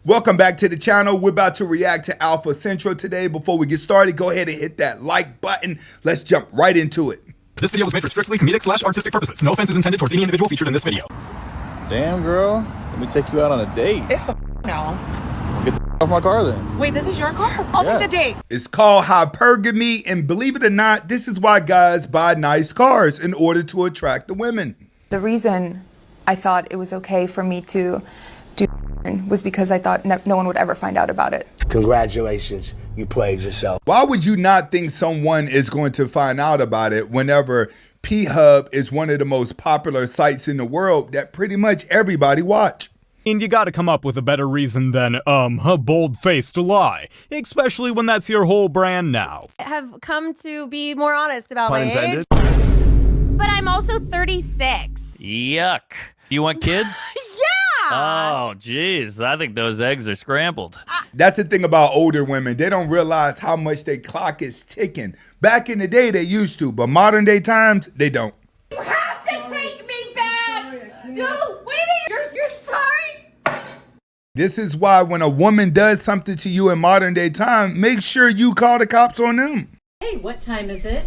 Welcome back to the channel. We're about to react to Alpha Central today. Before we get started, go ahead and hit that like button. Let's jump right into it. This video was made for strictly comedic/artistic purposes. No offense is intended towards any individual featured in this video. Damn, girl. Let me take you out on a date. No. Get the off my car then. Wait, this is your car? I'll take the date. It's called hypergamy, and believe it or not, this is why guys buy nice cars in order to attract the women. The reason I thought it was okay for me to do was because I thought no one would ever find out about it. Congratulations, you played yourself. Why would you not think someone is going to find out about it whenever P-Hub is one of the most popular sites in the world that pretty much everybody watch? And you gotta come up with a better reason than, a bold-faced lie. Especially when that's your whole brand now. I have come to be more honest about Pun my intended. age. But I'm also 36. Yuck. You want kids? Yeah! Oh, jeez. I think those eggs are scrambled. That's the thing about older women. They don't realize how much their clock is ticking. Back in the day, they used to, but modern day times, they don't. You have to take me back! No! What do you mean? You're sorry? This is why when a woman does something to you in modern day time, make sure you call the cops on them. Hey, what time is it?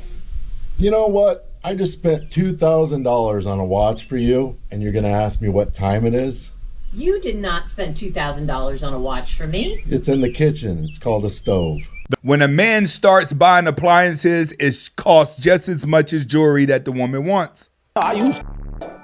You know what? I just spent $2,000 on a watch for you, and you're going to ask me what time it is? You did not spend $2,000 on a watch for me. It's in the kitchen. It's called a stove. When a man starts buying appliances, it costs just as much as jewelry that the woman wants. I use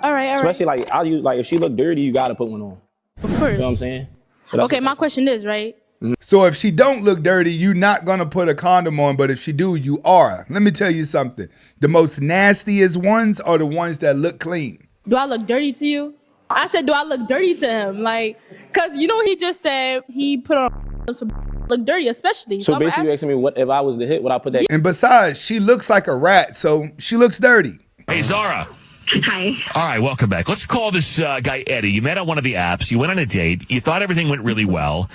All right. especially like I use if she look dirty, you gotta put one on. Of course. You know what I'm saying? So Okay, my question is, right? So if she don't look dirty, you're not going to put a condom on, but if she do, you are. Let me tell you something. The most nastiest ones are the ones that look clean. Do I look dirty to you? I said, do I look dirty to him? Like, cause you know he just said he put on some look dirty, especially. So I'm basically, you're asking me what if I was the hit? Would I put that? And besides, she looks like a rat, so she looks dirty. Hey, Zara. Hi. All right, welcome back. Let's call this guy Eddie. You met on one of the apps. You went on a date. You thought everything went really well.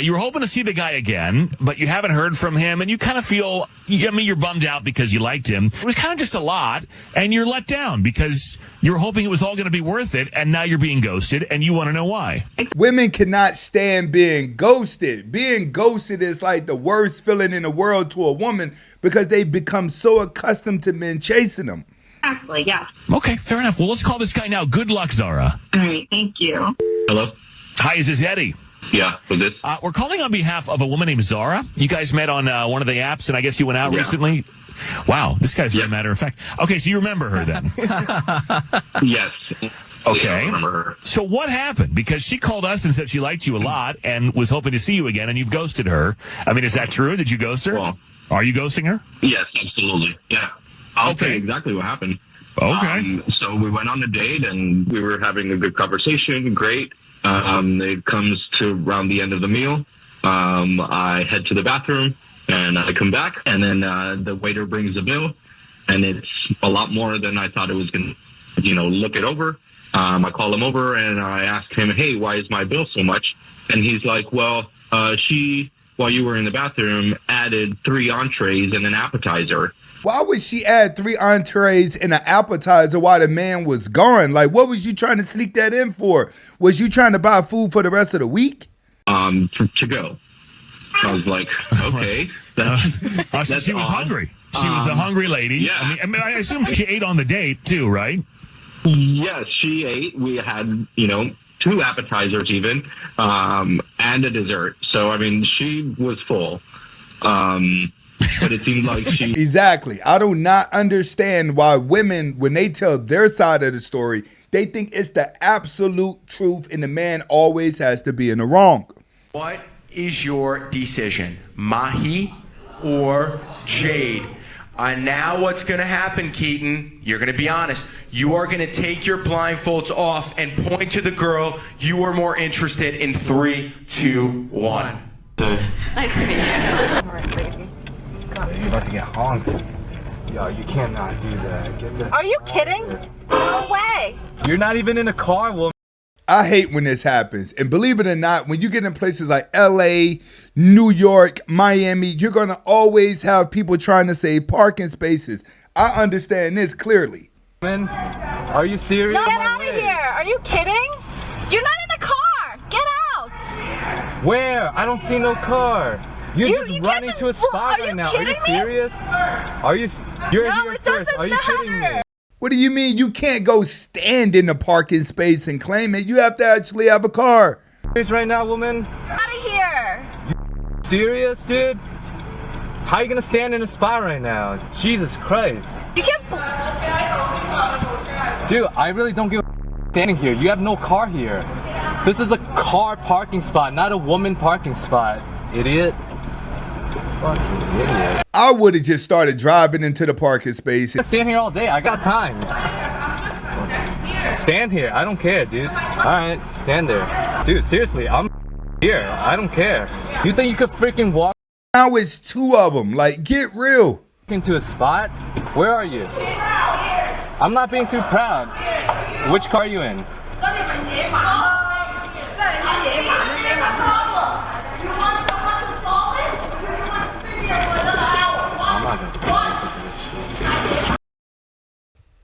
You were hoping to see the guy again, but you haven't heard from him, and you kind of feel, you're bummed out because you liked him. It was kind of just a lot, and you're let down because you were hoping it was all going to be worth it, and now you're being ghosted, and you want to know why. Women cannot stand being ghosted. Being ghosted is like the worst feeling in the world to a woman because they become so accustomed to men chasing them. Exactly, yeah. Okay, fair enough. Well, let's call this guy now. Good luck, Zara. All right, thank you. Hello? Hi, is this Eddie? Yeah, who's this? We're calling on behalf of a woman named Zara. You guys met on one of the apps, and I guess you went out recently. Wow, this guy's very matter of fact. Okay, so you remember her then? Yes. Okay. Yeah, I remember her. So what happened? Because she called us and said she liked you a lot and was hoping to see you again, and you've ghosted her. I mean, is that true? Did you ghost her? Well, are you ghosting her? Yes, absolutely. Yeah. I'll tell you exactly what happened. Okay. So we went on a date, and we were having a good conversation. Great. It comes to around the end of the meal. I head to the bathroom, and I come back, and then the waiter brings the bill, and it's a lot more than I thought it was going to, look it over. I call him over, and I ask him, hey, why is my bill so much? And he's like, well, she, while you were in the bathroom, added 3 entrees and an appetizer. Why would she add 3 entrees and an appetizer while the man was gone? Like, what was you trying to sneak that in for? Was you trying to buy food for the rest of the week? To go. I was like, okay. So she was hungry. She was a hungry lady. Yeah. I mean, I assume she ate on the date too, right? Yes, she ate. We had, 2 appetizers even, and a dessert. So, I mean, she was full. But it seemed like she... Exactly. I do not understand why women, when they tell their side of the story, they think it's the absolute truth and the man always has to be in the wrong. What is your decision, Mahi or Jade? Now what's going to happen, Keaton, you're going to be honest. You are going to take your blindfolds off and point to the girl you are more interested in. 3, 2, 1. Nice to meet you. All right, baby. You're about to get honked. Yo, you cannot do that. Are you kidding? No way. You're not even in a car, woman. I hate when this happens. And believe it or not, when you get in places like LA, New York, Miami, you're going to always have people trying to save parking spaces. I understand this clearly. Man, are you serious? Get out of here. Are you kidding? You're not in a car. Get out. Where? I don't see no car. You're just running to a spot right now. Are you serious? Are you? You're here first. Are you kidding me? What do you mean you can't go stand in the parking space and claim it? You have to actually have a car. Right now, woman. Out of here. You serious, dude? How are you gonna stand in a spot right now? Jesus Christ. You can't. Dude, I really don't give a standing here. You have no car here. This is a car parking spot, not a woman parking spot. Idiot. Fucking idiot. I would have just started driving into the parking space. I stand here all day. I got time. Stand here. I don't care, dude. Alright, stand there. Dude, seriously, I'm here. I don't care. You think you could freaking walk? Now it's two of them. Like, get real. Into a spot? Where are you? I'm not being too proud. Which car are you in?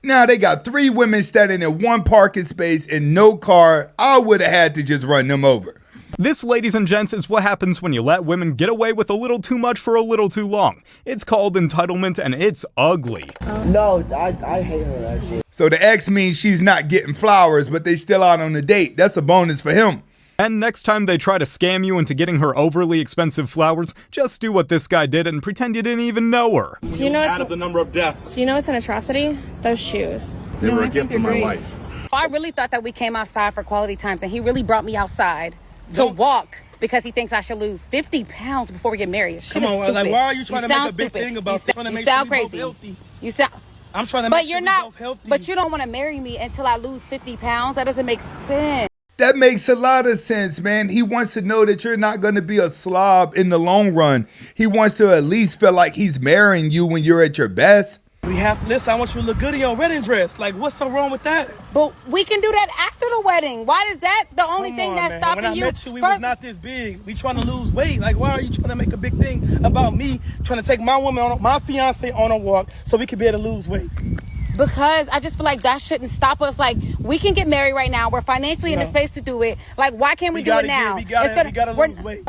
Now they got 3 women standing in one parking space and no car. I would have had to just run them over. This, ladies and gents, is what happens when you let women get away with a little too much for a little too long. It's called entitlement, and it's ugly. No, I hate her actually. So the ex means she's not getting flowers, but they still out on a date. That's a bonus for him. And next time they try to scam you into getting her overly expensive flowers, just do what this guy did and pretend you didn't even know her. Do you know out of the number of deaths. Do you know it's an atrocity? Those shoes. They were a gift from my wife. I really thought that we came outside for quality times, and he really brought me outside to walk because he thinks I should lose 50 pounds before we get married. Come on, like, why are you trying to make a big thing about trying to make sound me both crazy. healthy? You sound. I'm trying to But make you're sure not. we both healthy. But you don't want to marry me until I lose 50 pounds. That doesn't make sense. That makes a lot of sense, man. He wants to know that you're not going to be a slob in the long run. He wants to at least feel like he's marrying you when you're at your best. Listen, I want you to look good in your wedding dress. Like, what's so wrong with that? But we can do that after the wedding. Why is that the only thing that's stopping you? When I met you, we was not this big. We trying to lose weight. Like, why are you trying to make a big thing about me trying to take my woman, my fiance on a walk so we could be able to lose weight? Because I just feel like that shouldn't stop us. Like, we can get married right now. We're financially in the space to do it. Like, why can't we do it now? We gotta lose weight.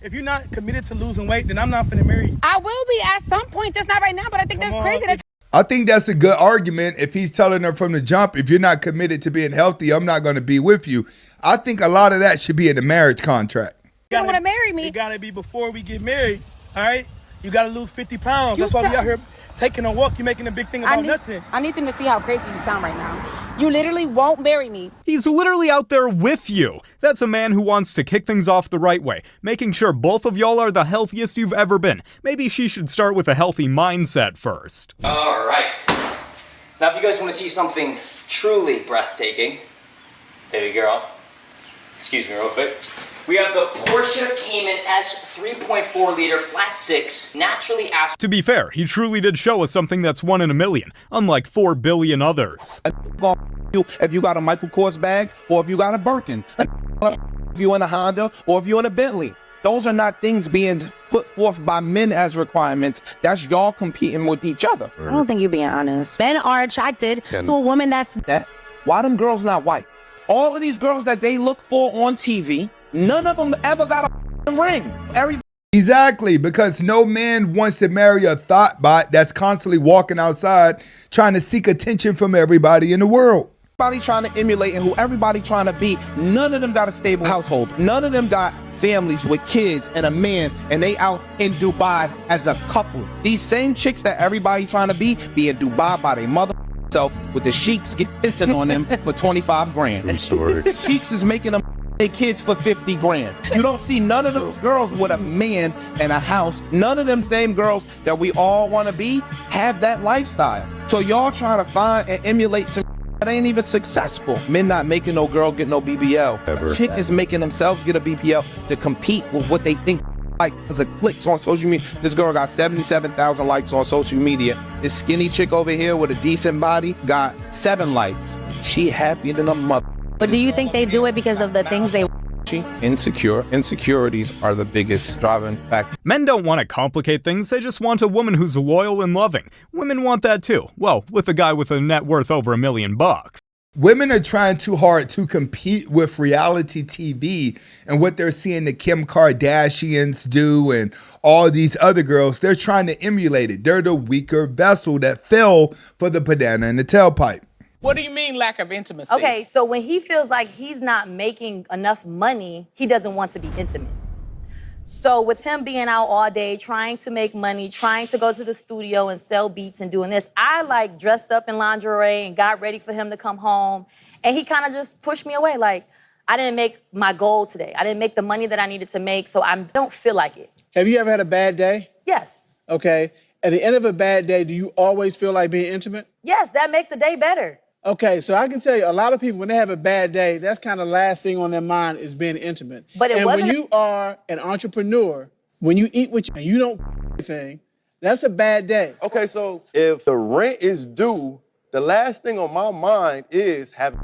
If you're not committed to losing weight, then I'm not finna marry you. I will be at some point, just not right now. But I think that's crazy. I think that's a good argument if he's telling her from the jump, if you're not committed to being healthy, I'm not going to be with you. I think a lot of that should be in the marriage contract. You don't want to marry me. It got to be before we get married, all right? You got to lose 50 pounds. That's why we out here taking a walk. You're making a big thing about nothing. I need them to see how crazy you sound right now. You literally won't marry me. He's literally out there with you. That's a man who wants to kick things off the right way, making sure both of y'all are the healthiest you've ever been. Maybe she should start with a healthy mindset first. All right. Now, if you guys want to see something truly breathtaking, baby girl, excuse me real quick. We have the Porsche Cayman S 3.4 liter flat 6 naturally aspirated. To be fair, he truly did show us something that's 1 in a million, unlike 4 billion others. If you got a Michael Kors bag, or if you got a Birkin, if you in a Honda, or if you in a Bentley. Those are not things being put forth by men as requirements. That's y'all competing with each other. I don't think you're being honest. Men are attracted to a woman that's that. Why them girls not white? All of these girls that they look for on TV, none of them ever got a ring. Exactly, because no man wants to marry a thought bot that's constantly walking outside trying to seek attention from everybody in the world. Everybody trying to emulate and who everybody trying to be, none of them got a stable household. None of them got families with kids and a man, and they out in Dubai as a couple. These same chicks that everybody trying to be in Dubai by their mother self with the sheiks get pissing on them for 25 grand. True story. Sheiks is making them their kids for 50 grand. You don't see none of those girls with a man and a house. None of them same girls that we all want to be have that lifestyle. So y'all trying to find and emulate some that ain't even successful. Men not making no girl get no BBL. Ever. Chick is making themselves get a BBL to compete with what they think like as a clicks on social media. This girl got 77,000 likes on social media. This skinny chick over here with a decent body got 7 likes. She happier than a mother. But do you think they do it because of the things they... Insecurities are the biggest driving factor. Men don't want to complicate things, they just want a woman who's loyal and loving. Women want that too. Well, with a guy with a net worth over $1 million. Women are trying too hard to compete with reality TV and what they're seeing the Kim Kardashians do and all these other girls. They're trying to emulate it. They're the weaker vessel that fell for the banana in the tailpipe. What do you mean lack of intimacy? Okay, so when he feels like he's not making enough money, he doesn't want to be intimate. So with him being out all day, trying to make money, trying to go to the studio and sell beats and doing this, I like dressed up in lingerie and got ready for him to come home. And he kind of just pushed me away. Like, I didn't make my goal today. I didn't make the money that I needed to make, so I don't feel like it. Have you ever had a bad day? Yes. Okay. At the end of a bad day, do you always feel like being intimate? Yes, that makes the day better. Okay, so I can tell you, a lot of people, when they have a bad day, that's kind of the last thing on their mind is being intimate. But it and wasn't. when you are an entrepreneur, when you eat with you and you don't anything, that's a bad day. Okay, so if the rent is due, the last thing on my mind is having.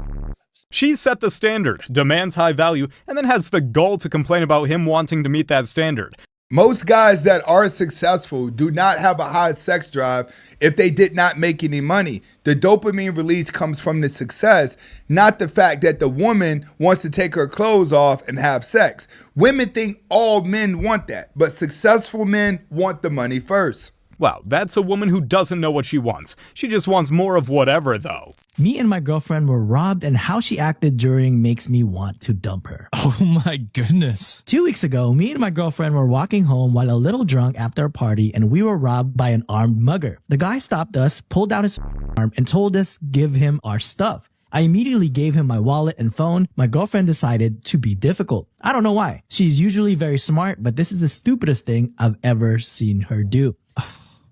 She set the standard, demands high value, and then has the gall to complain about him wanting to meet that standard. Most guys that are successful do not have a high sex drive if they did not make any money. The dopamine release comes from the success, not the fact that the woman wants to take her clothes off and have sex. Women think all men want that, but successful men want the money first. Wow, that's a woman who doesn't know what she wants. She just wants more of whatever, though. Me and my girlfriend were robbed, and how she acted during makes me want to dump her. Oh my goodness. 2 weeks ago, me and my girlfriend were walking home while a little drunk after a party, and we were robbed by an armed mugger. The guy stopped us, pulled out his arm, and told us give him our stuff. I immediately gave him my wallet and phone. My girlfriend decided to be difficult. I don't know why. She's usually very smart, but this is the stupidest thing I've ever seen her do.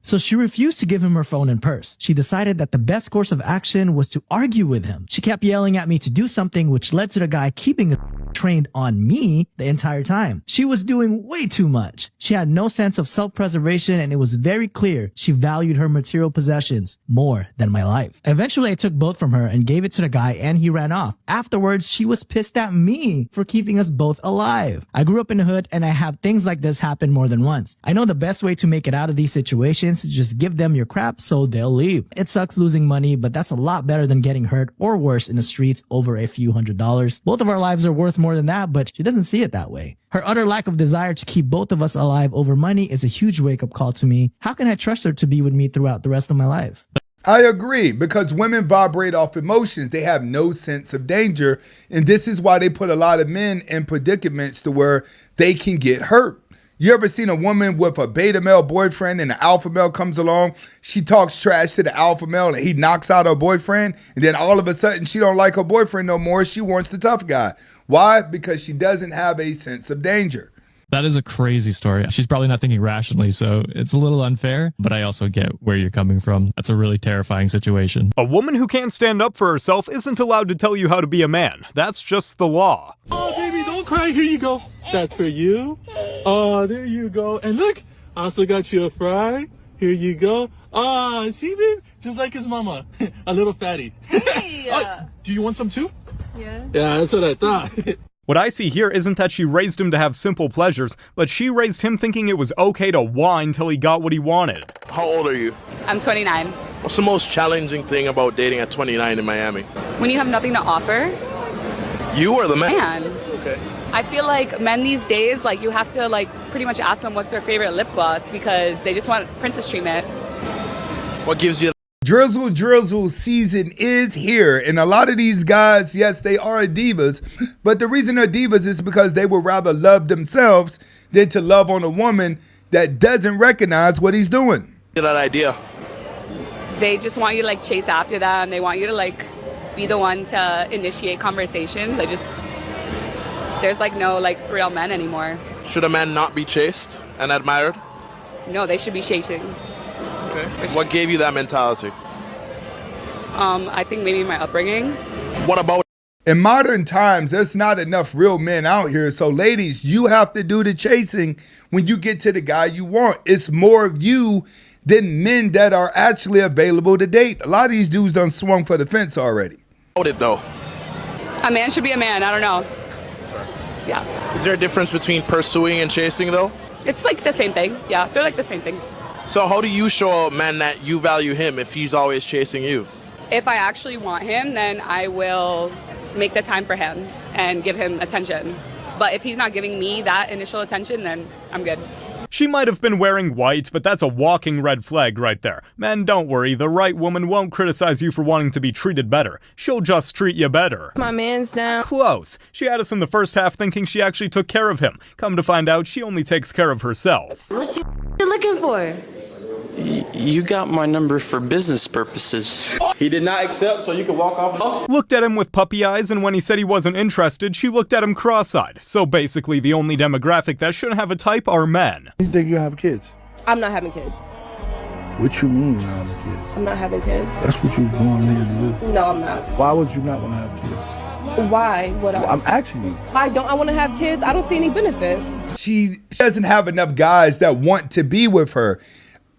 So she refused to give him her phone and purse. She decided that the best course of action was to argue with him. She kept yelling at me to do something, which led to the guy keeping trained on me the entire time. She was doing way too much. She had no sense of self-preservation, and it was very clear she valued her material possessions more than my life. Eventually, I took both from her and gave it to the guy, and he ran off. Afterwards, she was pissed at me for keeping us both alive. I grew up in the hood, and I have things like this happen more than once. I know the best way to make it out of these situations is just give them your crap so they'll leave. It sucks losing money, but that's a lot better than getting hurt or worse in the streets over a few $100s. Both of our lives are worth more than that, but she doesn't see it that way. Her utter lack of desire to keep both of us alive over money is a huge wake-up call to me. How can I trust her to be with me throughout the rest of my life? I agree, because women vibrate off emotions. They have no sense of danger, and this is why they put a lot of men in predicaments to where they can get hurt. You ever seen a woman with a beta male boyfriend and the alpha male comes along? She talks trash to the alpha male and he knocks out her boyfriend, and then all of a sudden she don't like her boyfriend no more. She wants the tough guy. Why? Because she doesn't have a sense of danger. That is a crazy story. She's probably not thinking rationally, so it's a little unfair, but I also get where you're coming from. That's a really terrifying situation. A woman who can't stand up for herself isn't allowed to tell you how to be a man. That's just the law. Oh, baby, don't cry. Here you go. That's for you. Oh, there you go. And look, I also got you a fry. Here you go. Ah, see, babe? Just like his mama. A little fatty. Hey! Oh, do you want some too? Yeah. Yeah, that's what I thought. What I see here isn't that she raised him to have simple pleasures, but she raised him thinking it was okay to whine till he got what he wanted. How old are you? I'm 29. What's the most challenging thing about dating at 29 in Miami? When you have nothing to offer? You or the man? Man. Okay. I feel like men these days, like, you have to, like, pretty much ask them what's their favorite lip gloss because they just want princess treatment. What gives you... Drizzle season is here, and a lot of these guys, yes, they are divas, but the reason they're divas is because they would rather love themselves than to love on a woman that doesn't recognize what he's doing. That idea. They just want you to, like, chase after them. They want you to, like, be the one to initiate conversations. There's, like, no, like, real men anymore. Should a man not be chased and admired? No, they should be chasing. Okay. What gave you that mentality? I think maybe my upbringing. What about... In modern times, there's not enough real men out here. So ladies, you have to do the chasing when you get to the guy you want. It's more of you than men that are actually available to date. A lot of these dudes done swung for the fence already. What it though? A man should be a man. I don't know. Yeah. Is there a difference between pursuing and chasing though? It's like the same thing. Yeah, they're like the same thing. So how do you show a man that you value him if he's always chasing you? If I actually want him, then I will make the time for him and give him attention. But if he's not giving me that initial attention, then I'm good. She might have been wearing white, but that's a walking red flag right there. Men, don't worry, the right woman won't criticize you for wanting to be treated better. She'll just treat you better. My man's down. Close. She had us in the first half thinking she actually took care of him. Come to find out, she only takes care of herself. What you looking for? You got my number for business purposes. He did not accept, so you can walk off. Looked at him with puppy eyes, and when he said he wasn't interested, she looked at him cross-eyed. So basically, the only demographic that shouldn't have a type are men. You think you have kids? I'm not having kids. What you mean you not having kids? I'm not having kids. That's what you want niggas to do. No, I'm not. Why would you not want to have kids? Why would I? I'm asking you. Why don't I want to have kids? I don't see any benefit. She doesn't have enough guys that want to be with her.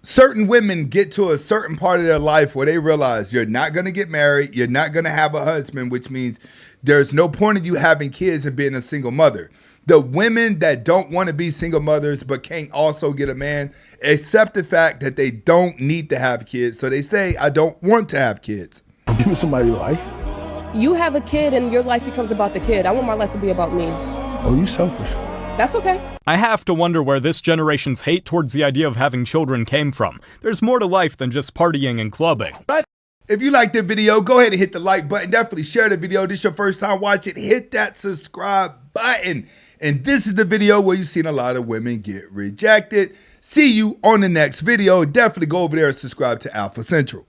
Certain women get to a certain part of their life where they realize you're not going to get married, you're not going to have a husband, which means there's no point in you having kids and being a single mother. The women that don't want to be single mothers but can't also get a man accept the fact that they don't need to have kids. So they say, I don't want to have kids. Give me somebody life. You have a kid and your life becomes about the kid. I want my life to be about me. Oh, you selfish. That's okay. I have to wonder where this generation's hate towards the idea of having children came from. There's more to life than just partying and clubbing. If you liked the video, go ahead and hit the like button. Definitely share the video. This is your first time watching. Hit that subscribe button. And this is the video where you've seen a lot of women get rejected. See you on the next video. Definitely go over there and subscribe to Alpha Central.